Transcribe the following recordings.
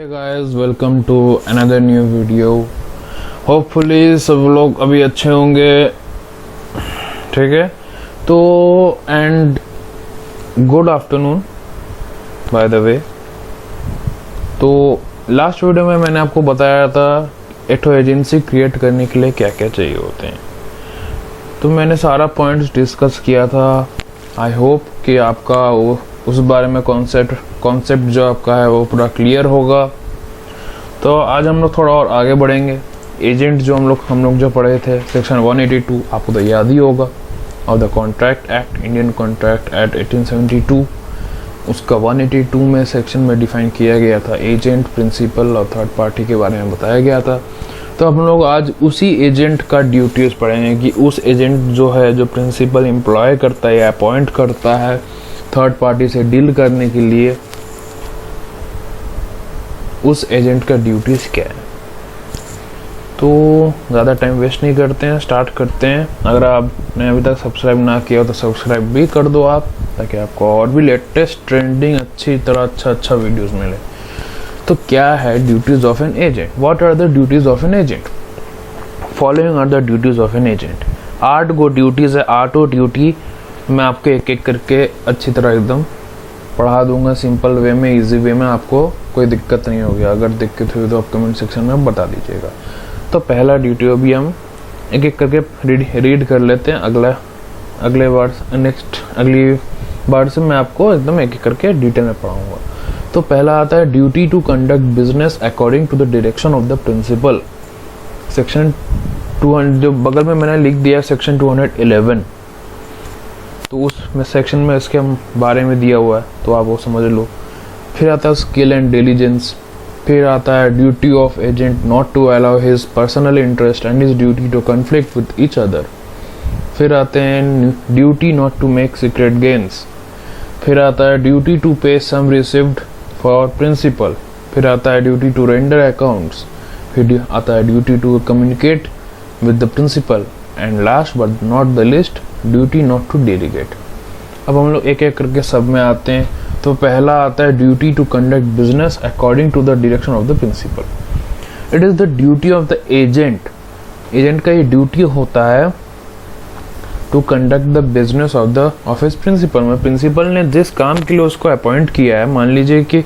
Hey guys, welcome to another new video. Hopefully सब लोग अभी अच्छे होंगे, ठीक है। तो and good afternoon by the way. तो लास्ट वीडियो में मैंने आपको बताया था एक एजेंसी क्रिएट करने के लिए क्या क्या चाहिए होते हैं। तो मैंने सारा पॉइंट्स डिस्कस किया था। आई होप कि आपका उस बारे में कॉन्सेप्ट जो आपका है वो पूरा क्लियर होगा। तो आज हम लोग थोड़ा और आगे बढ़ेंगे। एजेंट जो हम लोग जो पढ़े थे सेक्शन 182 आपको तो याद ही होगा, और the contract act, Indian contract act 1872, उसका 182 में सेक्शन में डिफाइन किया गया था एजेंट, प्रिंसिपल और थर्ड पार्टी के बारे में बताया गया था। तो हम लोग आज उसी एजेंट का ड्यूटीज पढ़ेंगे कि उस एजेंट जो है, जो प्रिंसिपल एम्प्लॉय करता है या अपॉइंट करता है थर्ड पार्टी से डील करने के लिए, उस एजेंट का ड्यूटीज क्या है। तो ज़्यादा टाइम वेस्ट नहीं करते हैं, स्टार्ट करते हैं। अगर आपने अभी तक सब्सक्राइब ना किया हो तो सब्सक्राइब भी कर दो आप, ताकि आपको और भी लेटेस्ट ट्रेंडिंग अच्छी तरह अच्छा वीडियोस मिले। तो क्या है duties of an agent? What are the duties of an agent? Following are the duties of an agent. 8 go duties है, 8 ड्यूटी मैं आपको एक एक करके अच्छी तरह एकदम पढ़ा दूंगा, सिंपल वे में, इजी वे में। आपको कोई दिक्कत नहीं होगी। अगर दिक्कत हुई तो आप कमेंट सेक्शन में बता दीजिएगा। तो पहला ड्यूटी अभी हम एक एक करके रीड कर लेते हैं। अगले अगली बार से मैं आपको एकदम एक एक करके डिटेल में पढ़ाऊंगा। तो पहला आता है duty to conduct business according to the direction of the principal. Section 200 जो बगल में मैंने लिख दिया सेक्शन 211, तो उस सेक्शन में इसके बारे में दिया हुआ है, तो आप वो समझ लो। फिर आता है स्किल एंड डिलीजेंस। फिर आता है duty of agent not to allow his personal interest and his duty to conflict with each other. फिर आते हैं duty not to make secret gains. फिर आता है duty to pay sum received for principal. फिर आता है ड्यूटी टू रेंडर अकाउंट्स। फिर आता है duty to communicate with the principal. And last but not the least, duty not to delegate. अब हम लोग एक एक करके सब में आते हैं। तो पहला आता है duty to conduct business according to the direction of the principal. It is the duty of the agent. Agent का ये ड्यूटी होता है to conduct the business of the office principal. में प्रिंसिपल ने जिस काम के लिए उसको अपॉइंट किया है, मान लीजिए कि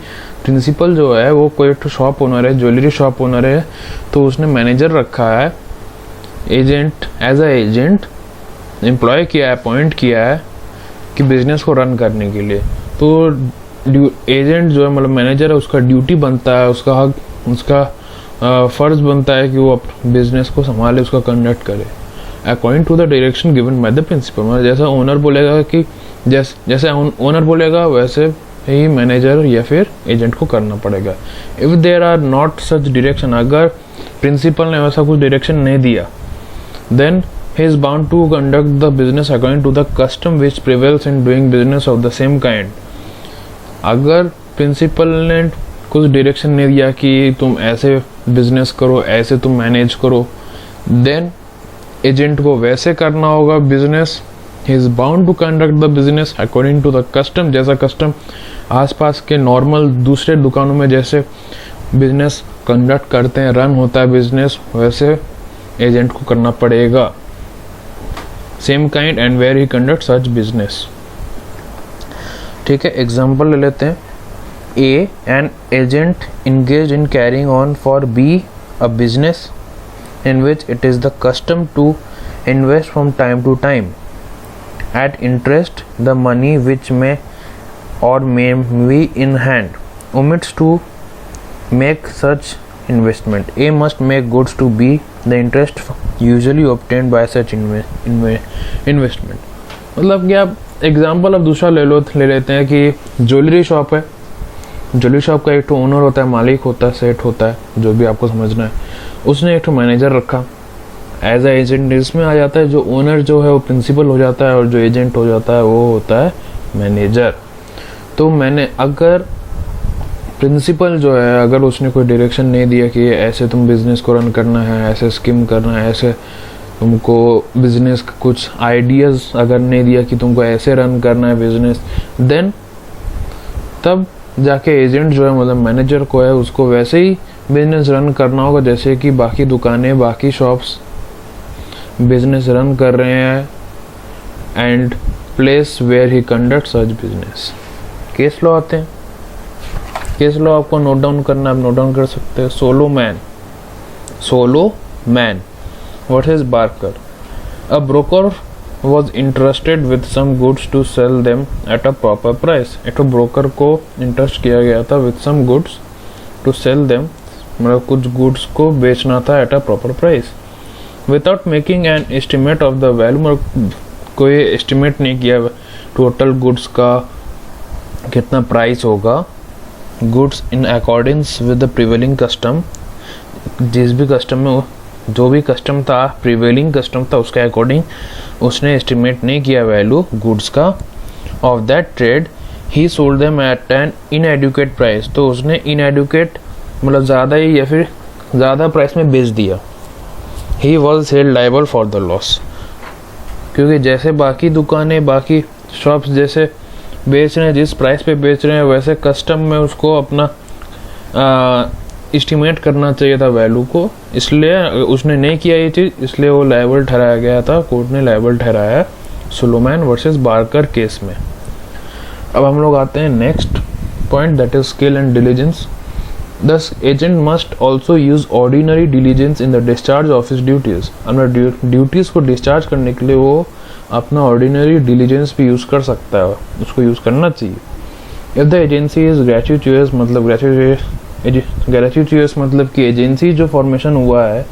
प्रिंसिपल जो है वो कोई तो शॉप ओनर है, ज्वेलरी शॉप ओनर है, तो उसने मैनेजर रखा है, agent as a agent employ किया है, अपॉइंट किया है कि बिजनेस को रन करने के लिए। तो एजेंट जो है, मतलब मैनेजर है, उसका ड्यूटी बनता है, उसका हक, उसका फर्ज बनता है कि वो बिजनेस को संभाले, उसका कंडक्ट करे according to the direction given by the principal. मतलब जैसा ओनर बोलेगा कि जैसे ओनर बोलेगा वैसे ही मैनेजर या फिर एजेंट को करना पड़ेगा। If there are not such direction, अगर प्रिंसिपल ने वैसा कुछ डायरेक्शन नहीं दिया, then he is bound to conduct the business according to the custom which prevails in doing business of the same kind। अगर प्रिंसिपल ने कुछ डायरेक्शन नहीं दिया कि तुम ऐसे बिजनेस करो, ऐसे तुम मैनेज करो, देन एजेंट को वैसे करना होगा business. he is bound to conduct the business according to the custom। जैसा कस्टम आसपास के नॉर्मल दूसरे दुकानों में जैसे बिजनेस कंडक्ट करते हैं, रन होता है बिजनेस, वैसे एजेंट को करना पड़ेगा। Same kind and where he conduct such business. ठीक है, एग्जाम्पल ले लेते हैं। A, an agent engage in carrying on for be a business in which it is the custom to invest from time to time at interest the money which may or may be in hand omits to make such investment। A must make goods to B the interest usually obtained by such investment। मतलब कि आप example अब दूसरा ले लेते हैं कि jewellery shop है। ज्वेलरी शॉप का एक तो ओनर होता है, मालिक होता है, सेठ होता है, जो भी आपको समझना है। उसने एक तो मैनेजर रखा एज अ एजेंट। इसमें आ जाता है जो ओनर जो है वो प्रिंसिपल हो जाता है, और जो एजेंट हो जाता है वो होता है मैनेजर। तो मैंने अगर प्रिंसिपल जो है, अगर उसने कोई डायरेक्शन नहीं दिया कि ऐसे तुम बिजनेस को रन करना है, ऐसे स्कीम करना है, ऐसे तुमको बिजनेस का कुछ आइडियाज़ अगर नहीं दिया कि तुमको ऐसे रन करना है बिजनेस, देन तब जाके एजेंट जो है मतलब मैनेजर को है उसको वैसे ही बिजनेस रन करना होगा जैसे कि बाकी दुकानें बाकी शॉप्स बिजनेस रन कर रहे हैं, and place where he conduct such business. Case law आते हैं, केस लॉ आपको नोट डाउन करना, आप नोट डाउन कर सकते हैं। Solo man versus Barker. A broker was interested with some goods to sell them at a proper price। एक broker को इंटरेस्ट किया गया था with some goods to sell them, मतलब कुछ गुड्स को बेचना था at a proper price without making an estimate of the value, मतलब कोई एस्टिमेट नहीं किया टोटल गुड्स का कितना प्राइस होगा। Goods in according with the prevailing custom, जिस भी कस्टम में जो भी कस्टम था प्रिवेलिंग कस्टम था उसके अकॉर्डिंग उसने एस्टिमेट नहीं किया वैल्यू गुड्स का of that trade. He sold them at an inadequate price, तो उसने इनएडुकेट मतलब ज़्यादा ही या फिर ज़्यादा प्राइस में बेच दिया। He was held liable for the loss, क्योंकि जैसे बाकी दुकानें बाकी शॉप्स जैसे बेच रहे हैं जिस प्राइस पे बेच रहे हैं वैसे कस्टम में उसको अपना एस्टिमेट करना चाहिए था वैल्यू को, इसलिए उसने नहीं किया ये चीज़, इसलिए वो लायबल ठहराया गया था। कोर्ट ने लायबल ठहराया सोलोमैन वर्सेस बार्कर केस में। अब हम लोग आते हैं next point, that is skill and diligence. This agent must also use ordinary diligence in the discharge of his duties. अपना ड्यूटीज़ को डिस्चार्ज करने के लिए वो अपना ऑर्डिनरी डिलीजेंस भी यूज़ कर सकता है, उसको यूज़ करना चाहिए। इफ द एजेंसी इज ग्रेचुइटस, मतलब ग्रेचुइटस मतलब कि एजेंसी जो फॉर्मेशन हुआ है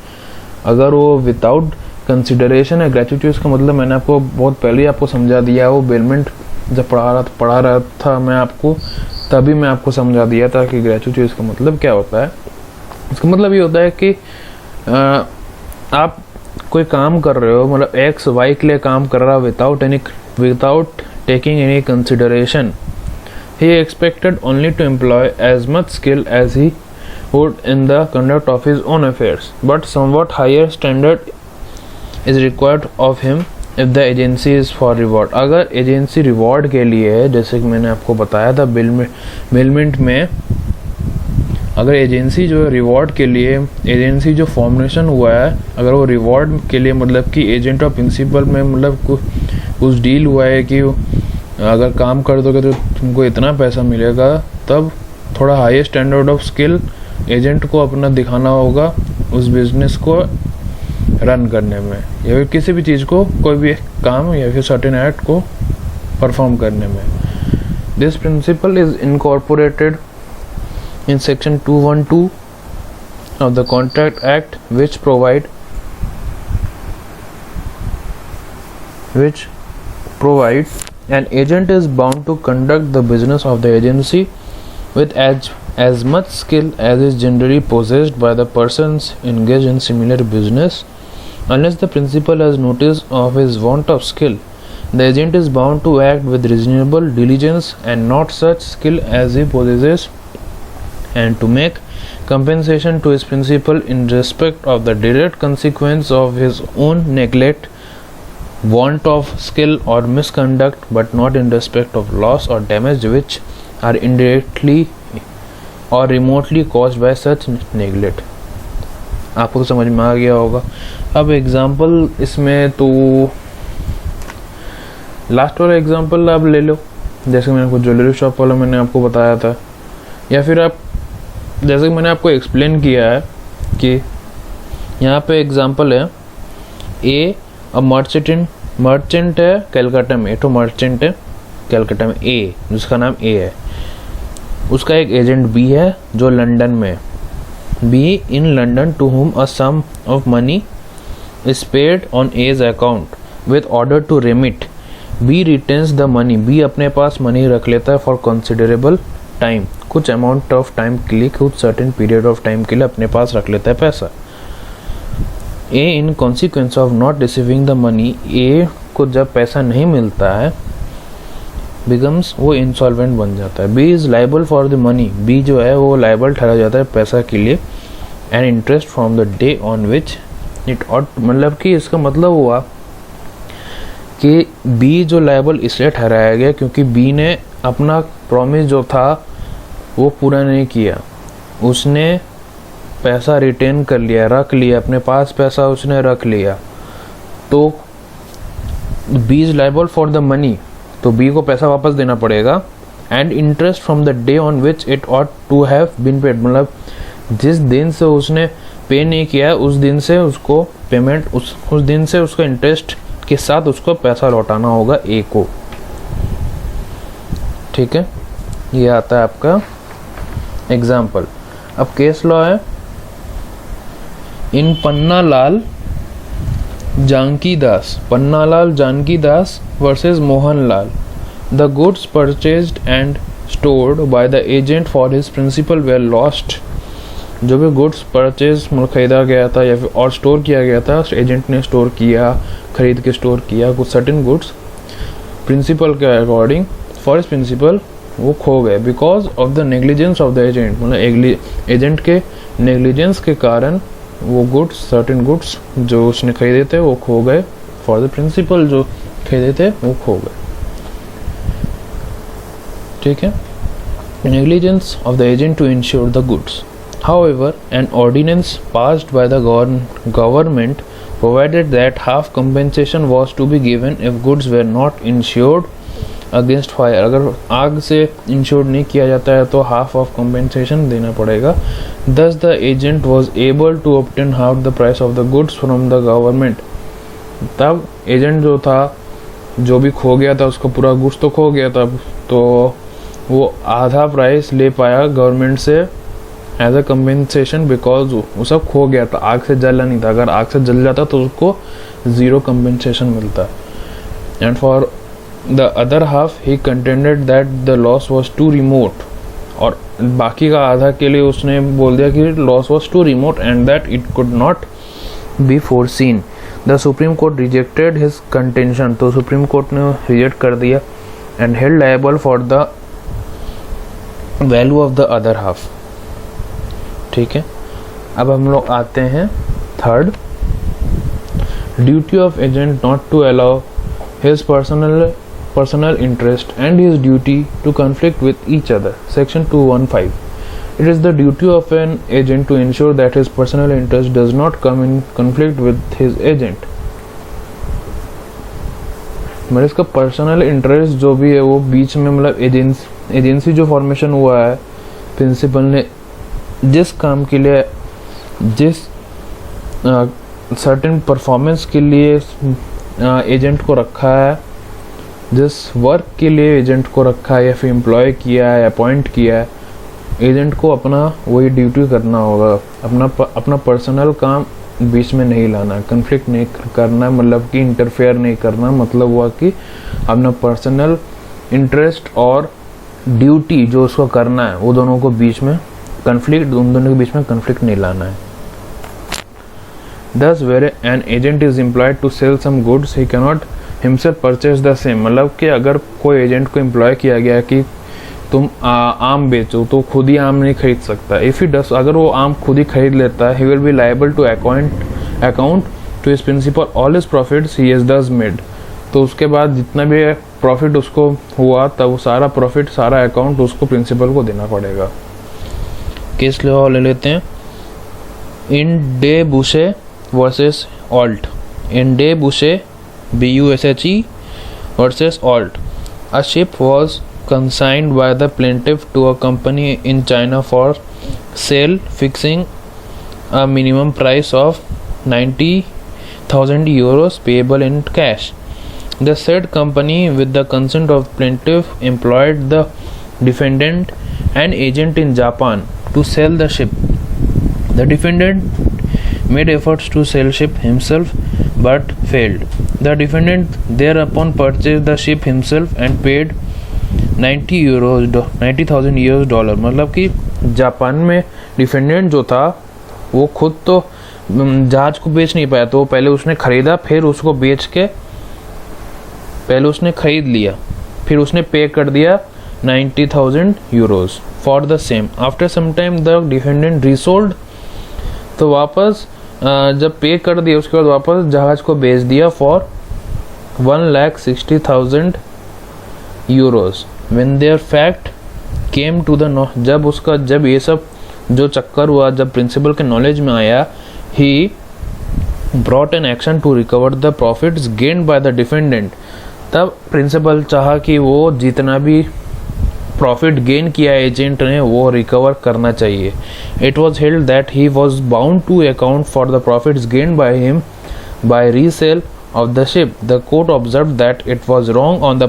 अगर वो विदाउट कंसिडरेशन है, ग्रेचुइटस का मतलब मैंने आपको बहुत पहले ही आपको समझा दिया है, वो बेलमेंट जब पढ़ा रहा था मैं आपको तभी मैं आपको समझा दिया था कि ग्रेचुइटस का मतलब क्या होता है। इसका मतलब ये होता है कि आप कोई काम कर रहे हो, मतलब एक्स वाई के लिए काम कर रहा without taking any consideration. He expected only to employ as much skill as he would in the conduct of his own affairs, but somewhat higher standard is required of him if the agency is for reward। अगर agency reward के लिए है, जैसे कि मैंने आपको बताया था बिलमेंट में, अगर एजेंसी जो है रिवॉर्ड के लिए, एजेंसी जो फॉर्मेशन हुआ है अगर वो रिवॉर्ड के लिए मतलब कि एजेंट और प्रिंसिपल में मतलब कुछ डील हुआ है कि अगर काम कर दोगे तो तुमको इतना पैसा मिलेगा, तब थोड़ा high standard of skill agent को अपना दिखाना होगा उस बिजनेस को रन करने में या फिर किसी भी चीज़ को, कोई भी काम या फिर सर्टेन एक्ट को परफॉर्म करने में। This principle is incorporated in section 212 of the contract act which provide an agent is bound to conduct the business of the agency with as much skill as is generally possessed by the persons engaged in similar business, unless the principal has notice of his want of skill. The agent is bound to act with reasonable diligence and not such skill as he possesses, and to make compensation to his principal in respect of the direct consequence of his own neglect, want of skill or misconduct, but not in respect of loss or damage which are indirectly or remotely caused by such neglect। आपको तो समझ में आ गया होगा। अब example इसमें तो last वाला एग्जांपल आप ले लो, जैसे मैंने आपको ज्वेलरी शॉप वाला मैंने आपको बताया था, या फिर आप जैसे मैंने आपको एक्सप्लेन किया है कि यहाँ पे एग्जांपल है ए, अब मर्चेंट है कलकत्ता में, तो मर्चेंट है कलकत्ता में ए, जिसका नाम ए है, उसका एक एजेंट बी है जो लंदन में, be in London to whom a sum of money is paid on as account with order to remit. B retains the money, B अपने पास मनी रख लेता है फॉर कंसिडरेबल टाइम, कुछ अमाउंट ऑफ टाइम के लिए, कुछ सर्टेन पीरियड ऑफ टाइम के लिए अपने पास रख लेता है पैसा। A in consequence of not receiving the money, A को जब पैसा नहीं मिलता है बिकम्स, वो इंसॉल्वेंट बन जाता है। B is liable for the money, B जो है वो लाइबल ठहरा जाता है पैसा के लिए, and interest from the day on which it ought, मतलब कि इसका मतलब हुआ कि बी जो लाइबल इसलिए ठहराया गया क्योंकि बी ने अपना प्रॉमिस जो था वो पूरा नहीं किया, उसने पैसा रिटेन कर लिया, रख लिया अपने पास, पैसा उसने रख लिया, तो B is liable for the money, तो बी को पैसा वापस देना पड़ेगा, and interest from the day on which it ought to have been paid, मतलब जिस दिन से उसने पे नहीं किया उस दिन से उसको पेमेंट, उस दिन से उसका इंटरेस्ट के साथ उसको पैसा लौटाना होगा ए को। ठीक है, ये आता है आपका एग्जाम्पल। अब केस लॉ है, in Pannalal Janki Das versus Mohanlal, the goods purchased and stored by the agent for his principal were lost, जो भी गुड्स परचेज खरीदा गया था या फिर और स्टोर किया गया था, एजेंट ने स्टोर किया, खरीद के स्टोर किया, कुछ सर्टेन गुड्स प्रिंसिपल के अकॉर्डिंग फॉर हिज प्रिंसिपल वो खो गए, because of the negligence of the agent, मतलब एजेंट के नेग्लिजेंस के कारण वो गुड्स, सर्टेन गुड्स जो उसने खरीदे थे वो खो गए, फॉर द प्रिंसिपल जो खरीदे थे वो खो गए। ठीक है, negligence of the agent to insure the goods. However, an ordinance passed by the government provided that half compensation was to be given if goods were not insured against fire. अगर आग से इंश्योर्ड नहीं किया जाता है तो half of compensation देना पड़ेगा। Thus the agent was able to obtain half the price of the goods from the government. तब एजेंट जो था, जो भी खो गया था उसका पूरा गुड्स तो खो गया था, तो वो आधा प्राइस ले पाया गवर्नमेंट से एज अ कम्पेंसेशन, बिकॉज वो सब खो गया था, आग से जला नहीं था। अगर आग से जल जाता तो उसको ज़ीरो कम्पेंसेशन मिलता। And for the other half he contended that the loss was too remote, और बाकी का आधा के लिए उसने बोल दिया कि loss was too remote and that it could not be foreseen. The supreme court rejected his contention, तो सुप्रीम कोर्ट ने रिजेक्ट कर दिया, and held liable for the value of the other half. ठीक है, अब हम लोग आते हैं third, duty of agent not to allow his personal interest and his duty to conflict with each other, section 215। It is the duty of an agent to ensure that his personal interest does not come in conflict with his agent. मतलब इसका personal interest जो भी है वो बीच में, मतलब agency जो formation हुआ है, प्रिंसिपल ने जिस काम के लिए, जिस सर्टेन परफॉर्मेंस के लिए एजेंट को रखा है, जिस वर्क के लिए एजेंट को रखा है या फिर एम्प्लॉय किया है, अपॉइंट किया है, एजेंट को अपना वही ड्यूटी करना होगा, अपना पर्सनल काम बीच में नहीं लाना, कन्फ्लिक्ट नहीं करना, मतलब कि इंटरफेयर नहीं करना, मतलब हुआ कि अपना पर्सनल इंटरेस्ट और ड्यूटी जो उसको करना है वो दोनों को बीच में कन्फ्लिक्ट, उन दोनों के बीच में कन्फ्लिक्ट नहीं लाना है। Thus, where an agent is employed to sell some goods, he cannot himself purchase the same, मतलब कि अगर कोई एजेंट को एम्प्लॉय किया गया कि तुम आम बेचो, तो खुद ही आम नहीं खरीद सकता। इफ़ ही डस, अगर वो आम खुद ही खरीद लेता है, he will be liable to account to his principal all his profits he has thus made, तो उसके बाद जितना भी प्रॉफिट उसको हुआ तब वो सारा प्रॉफिट, सारा अकाउंट उसको प्रिंसिपल को देना पड़ेगा। केस ले लेते हैं, in De Bussche versus Alt. In De Bussche BUSHE versus Alt, a ship was consigned by the plaintiff to a company in China for sale, fixing a minimum price of 90,000 euros payable in cash. The said company, with the consent of plaintiff, employed the defendant and agent in Japan to sell the ship. The defendant made efforts to sell ship himself but failed. The defendant thereupon purchased the ship himself and paid 90,000 US dollar, मतलब कि Japan में defendant जो था वो खुद तो जहाज को बेच नहीं पाया, तो पहले उसने खरीदा, फिर उसको बेच के, पहले उसने खरीद लिया, फिर उसने पे कर दिया 90,000 euros for the same. After some time the defendant resold, तो वापस जब पे कर दिया उसके बाद वापस जहाज को बेच दिया for 1,60,000 euros। When their fact came to the जब ये सब जो चक्कर हुआ, जब प्रिंसिपल के नॉलेज में आया, he brought an action to recover the profits gained by the defendant. तब प्रिंसिपल चाहा कि वो जितना भी प्रॉफिट गेन किया एजेंट ने वो रिकवर करना चाहिए। It was held that he was bound to account for the profits gained by him by resale of the ship. The court observed that it was wrong on the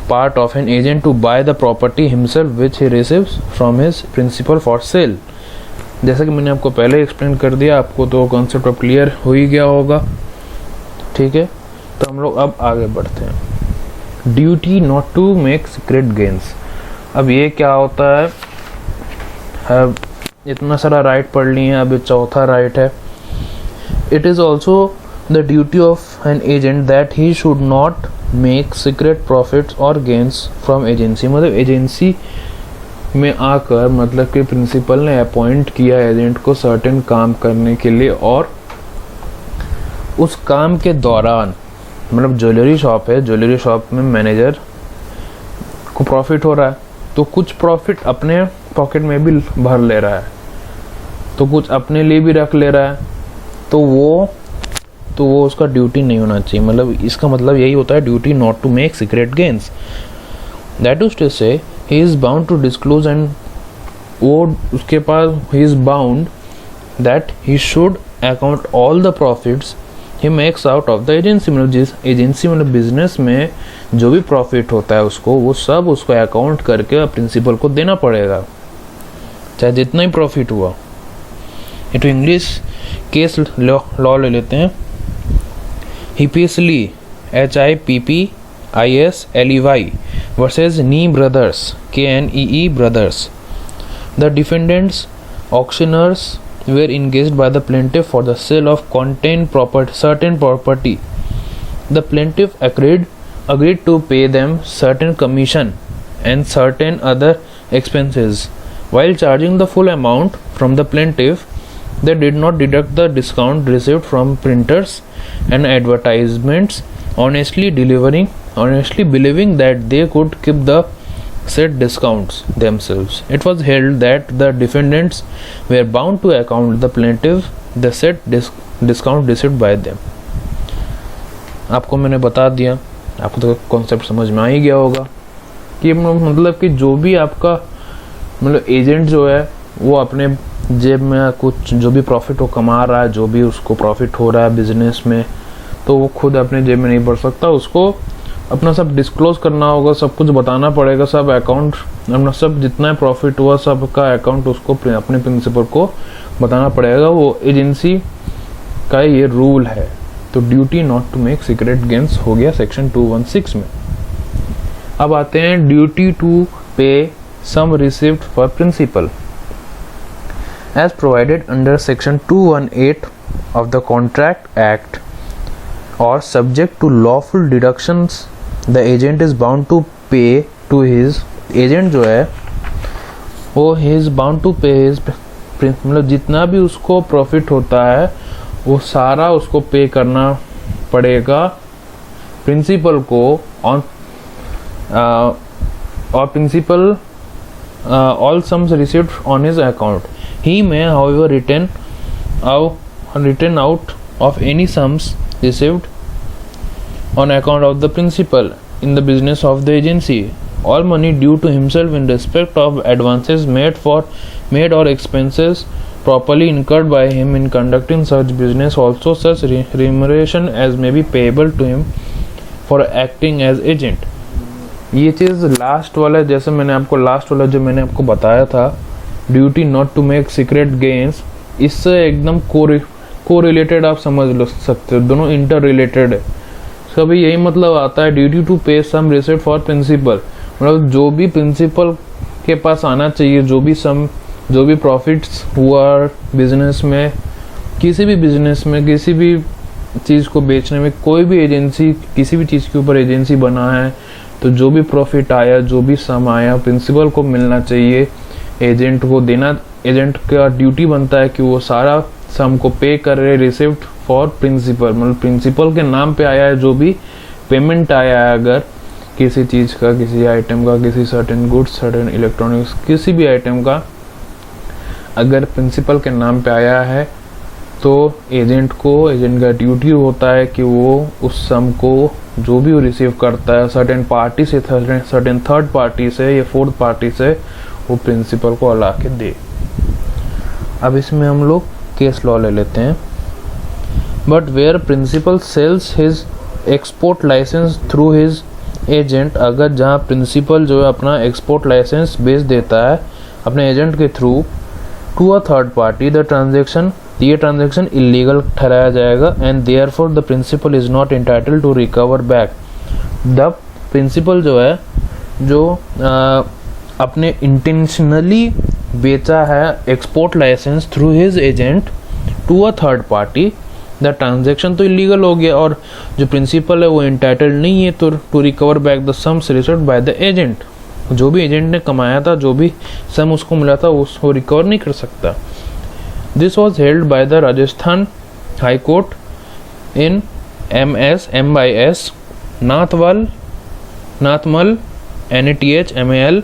part of an agent to buy the property himself which he receives from his principal for sale. जैसा कि मैंने आपको पहले explain कर दिया, आपको तो concept अब क्लियर हो ही गया होगा। ठीक है, तो हम लोग अब आगे बढ़ते हैं। Duty not to make secret gains. अब ये क्या होता है? अब इतना सारा राइट पढ़ लिए हैं, अब चौथा राइट है। It is also the duty of an agent that he should not make secret profits or gains from agency। मतलब एजेंसी में आकर, मतलब कि प्रिंसिपल ने अपॉइंट किया एजेंट को सर्टेन काम करने के लिए, और उस काम के दौरान, मतलब ज्वेलरी शॉप है, ज्वेलरी शॉप में मैनेजर को प्रॉफिट हो रहा है, तो कुछ प्रॉफिट अपने पॉकेट में भी भर ले रहा है, तो कुछ अपने लिए भी रख ले रहा है, तो वो उसका ड्यूटी नहीं होना चाहिए। मतलब इसका मतलब यही होता है duty not to make secret gains. That is to say he is bound to disclose, and वो उसके पास he is bound that he should account all the profits he makes out of the agency. मतलब जिस agency मतलब business में जो भी profit होता है उसको, वो सब उसको अकाउंट करके प्रिंसिपल को देना पड़ेगा, चाहे जितना ही प्रॉफिट हुआ। ये तो इंग्लिश केस लॉ ले लेते हैं। Hippisley HIPPISLEY versus Knee Brothers KNEE Brothers. The defendants auctioneers were engaged by the plaintiff for the sale of certain property. The plaintiff agreed to pay them certain commission and certain other expenses. While charging the full amount from the plaintiff, they did not deduct the discount received from printers and advertisements, honestly believing that they could keep the said discounts themselves. It was held that the defendants were bound to account the plaintiff the said discount received by them. आपको मैंने बता दिया, आपको तो concept समझ में आ ही गया होगा कि मतलब कि जो भी आपका मतलब एजेंट जो है वो अपने जेब में कुछ जो भी प्रॉफिट वो कमा रहा है, जो भी उसको प्रॉफिट हो रहा है बिजनेस में, तो वो खुद अपने जेब में नहीं भर सकता, उसको अपना सब डिस्क्लोज करना होगा, सब कुछ बताना पड़ेगा, सब अकाउंट अपना सब जितना प्रॉफिट हुआ सब का अकाउंट उसको अपने प्रिंसिपल को बताना पड़ेगा। वो एजेंसी का ये रूल है। तो duty not to make secret gains हो गया सेक्शन 216 में। अब आते हैं duty to pay sum received for principal. As provided under section 218 of the Contract Act or subject to lawful deductions, the agent is bound to pay to his agent जो है वो he is bound to pay his मतलब जितना भी उसको profit होता है वो सारा उसको पे करना पड़ेगा प्रिंसिपल को और principal all sums received on his account. He may, however, return out of any sums received on account of the principal in the business of the agency. All money due to himself in respect of advances made or expenses properly incurred by him in conducting such business, also such remuneration as may be payable to him for acting as agent. ये चीज़ last वाला, जैसे मैंने आपको last वाला जो मैंने आपको बताया था duty not to make secret gains, इससे एकदम को रिलेटेड आप समझ लो सकते हो, दोनों इंटर रिलेटेड है। सभी यही मतलब आता है duty to pay sum received for principal, मतलब जो भी प्रिंसिपल के पास आना चाहिए, जो भी प्रॉफिट्स हुआ बिजनेस में, किसी भी बिजनेस में, किसी भी चीज़ को बेचने में, कोई भी एजेंसी किसी भी चीज़ के ऊपर एजेंसी बना है तो जो भी प्रॉफिट आया, जो भी सम आया प्रिंसिपल को मिलना चाहिए, एजेंट को देना। एजेंट का ड्यूटी बनता है कि वो सारा सम को पे कर रहे रिसिव्ड फॉर प्रिंसिपल, मतलब प्रिंसिपल के नाम पे आया है जो भी पेमेंट आया है, अगर किसी चीज़ का, किसी आइटम का, किसी सर्टेन गुड्स, सर्टेन इलेक्ट्रॉनिक्स, किसी भी आइटम का अगर प्रिंसिपल के नाम पे आया है तो एजेंट का ड्यूटी होता है कि वो उस सम को जो भी वो रिसीव करता है सर्टेन पार्टी से, सर्टेन थर्ड पार्टी से या फोर्थ पार्टी से, वो प्रिंसिपल को अला के दे। अब इसमें हम लोग केस लॉ ले लेते हैं। But where principal sells his export licence through his agent, अगर जहाँ प्रिंसिपल जो है अपना एक्सपोर्ट लाइसेंस बेच देता है अपने एजेंट के through to a third party, the transaction, ये ट्रांजेक्शन इलीगल ठहराया जाएगा and therefore the principal is not entitled to recover back. The principal जो है जो अपने इंटेंशनली बेचा है export licence through his agent to a third party, the transaction तो इलीगल हो गया और जो प्रिंसिपल है वो एंटाइटल्ड नहीं है तो to recover back the sums received by the agent. जो भी एजेंट ने कमाया था, जो भी सम उसको मिला था, उसको रिकवर नहीं कर सकता। This was held by the Rajasthan high court in MS Nathmal NATHMAL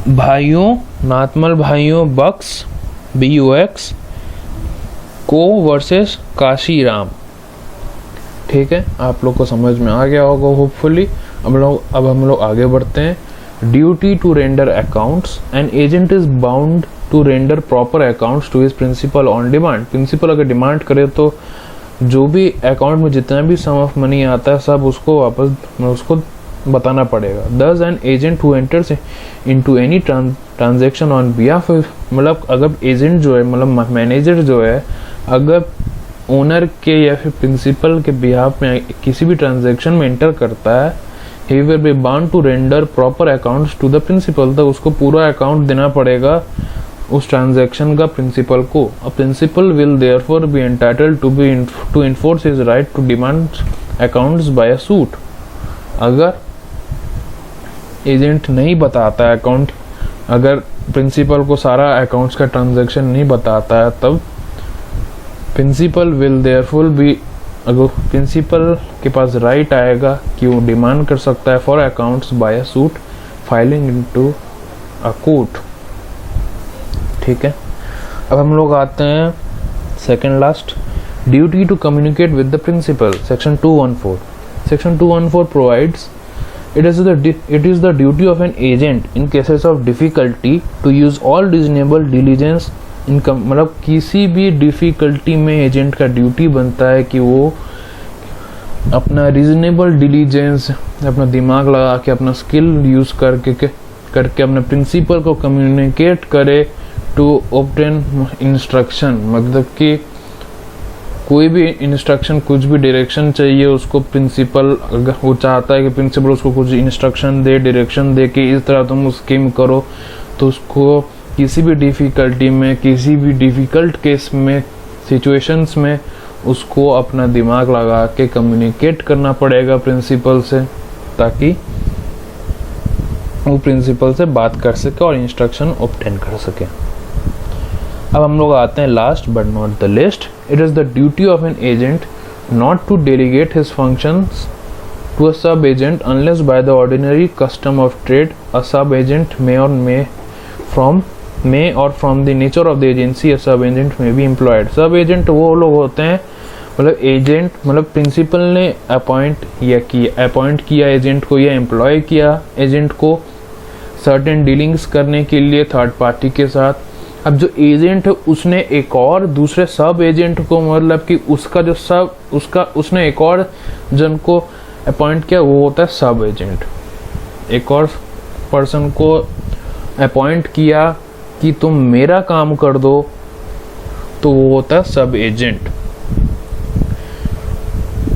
भाइयों बक्स BUX को वर्सेस काशीराम। ठीक है, आप लोग को समझ में आ गया होगा होपफुली। अब हम लोग आगे बढ़ते हैं। Duty to render accounts, an agent is bound to render proper accounts to his principal on demand. Principal अगर डिमांड करे तो जो भी अकाउंट में जितना भी सम ऑफ मनी आता है सब उसको वापस उसको बताना पड़ेगा। दस an agent who enters into any transaction on behalf, मतलब अगर एजेंट जो है, मतलब मैनेजर जो है, अगर ओनर के या फिर प्रिंसिपल के बिहाफ में किसी भी ट्रांजैक्शन में एंटर करता है, he will be bound to render proper accounts to the principal, तो उसको पूरा अकाउंट देना पड़ेगा उस ट्रांजैक्शन का प्रिंसिपल को। A principal will therefore be entitled to enforce his right to demand accounts by a suit. अगर एजेंट नहीं बताता है अकाउंट, अगर प्रिंसिपल को सारा अकाउंट्स का ट्रांजैक्शन नहीं बताता है, तब प्रिंसिपल विल देयरफॉर बी, अगर प्रिंसिपल के पास राइट आएगा कि वो डिमांड कर सकता है for accounts by a suit filing into a court. ठीक है, अब हम लोग आते हैं second last, duty to communicate with the principal. Section 214 provides it is the duty of an agent in cases of difficulty to use all reasonable diligence in, मतलब किसी भी डिफ़िकल्टी में एजेंट का ड्यूटी बनता है कि वो अपना रीजनेबल डिलीजेंस, अपना दिमाग लगा के, अपना स्किल यूज़ करके अपने प्रिंसिपल को कम्युनिकेट करे टू ऑब्टेन इंस्ट्रक्शन। मतलब कि कोई भी इंस्ट्रक्शन, कुछ भी डायरेक्शन चाहिए उसको, प्रिंसिपल अगर वो चाहता है कि प्रिंसिपल उसको कुछ इंस्ट्रक्शन दे, डायरेक्शन दे कि इस तरह तुम स्कीम करो, तो उसको किसी भी डिफ़िकल्टी में, किसी भी डिफ़िकल्ट केस में, सिचुएशंस में उसको अपना दिमाग लगा के कम्युनिकेट करना पड़ेगा प्रिंसिपल से, ताकि वो प्रिंसिपल से बात कर सके और इंस्ट्रक्शन ऑब्टेन कर सके। अब हम लोग आते हैं last but not the least, it is the duty of an agent not to delegate his functions to a sub agent unless by the ordinary custom of trade. A sub agent may or from the nature of the agency a sub agent may be employed। सब agent वो लोग होते हैं, मतलब agent, मतलब principal ने appoint किया agent को या एम्प्लॉय किया एजेंट को सर्टेन डीलिंग्स करने के लिए थर्ड पार्टी के साथ। अब जो एजेंट है उसने एक और दूसरे सब एजेंट को, मतलब कि उसने एक और जन को अपॉइंट किया, वो होता है सब एजेंट। एक और पर्सन को अपॉइंट किया कि तुम मेरा काम कर दो, तो वो होता है सब एजेंट।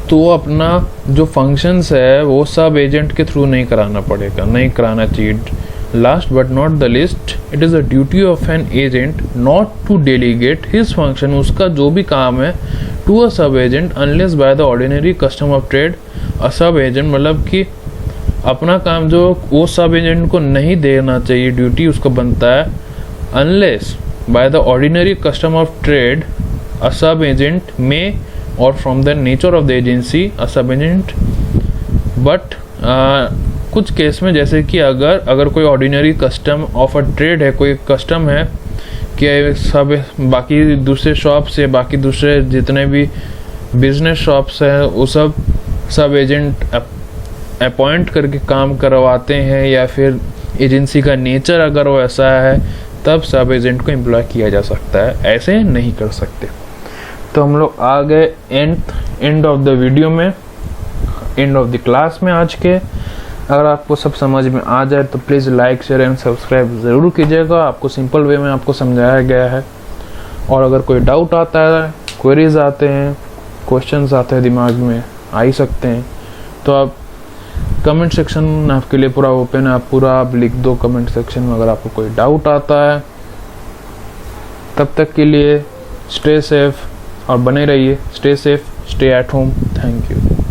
तो अपना जो फंक्शंस है वो सब एजेंट के थ्रू नहीं कराना पड़ेगा, नहीं कराना चाहिए। Last but not the least, it is a duty of an agent not to delegate his function, उसका जो भी काम है, to a sub agent unless by the ordinary custom of trade. A sub agent मतलब कि अपना काम जो वो सब एजेंट को नहीं देना चाहिए, ड्यूटी उसको बनता है, unless by the ordinary custom of trade a sub agent may or from the nature of the agency a sub agent. But कुछ केस में जैसे कि अगर कोई ordinary custom of a trade है, कोई कस्टम है कि सब बाकी दूसरे शॉप से, बाकी दूसरे जितने भी बिजनेस शॉप्स हैं वो सब एजेंट अपॉइंट करके काम करवाते हैं, या फिर एजेंसी का नेचर अगर वो ऐसा है तब सब एजेंट को एम्प्लॉय किया जा सकता है, ऐसे नहीं कर सकते। तो हम लोग आ गए एंड ऑफ द वीडियो में, एंड ऑफ द क्लास में आज के। अगर आपको सब समझ में आ जाए तो please like share and subscribe ज़रूर कीजिएगा। आपको सिंपल वे में आपको समझाया गया है। और अगर कोई डाउट आता है, क्वेरीज आते हैं, क्वेश्चंस आते हैं दिमाग में, आ ही सकते हैं, तो आप कमेंट सेक्शन आपके लिए पूरा ओपन है। आप लिख दो कमेंट सेक्शन में अगर आपको कोई डाउट आता है। तब तक के लिए स्टे सेफ और बने रहिए। Stay safe, stay at home. Thank you.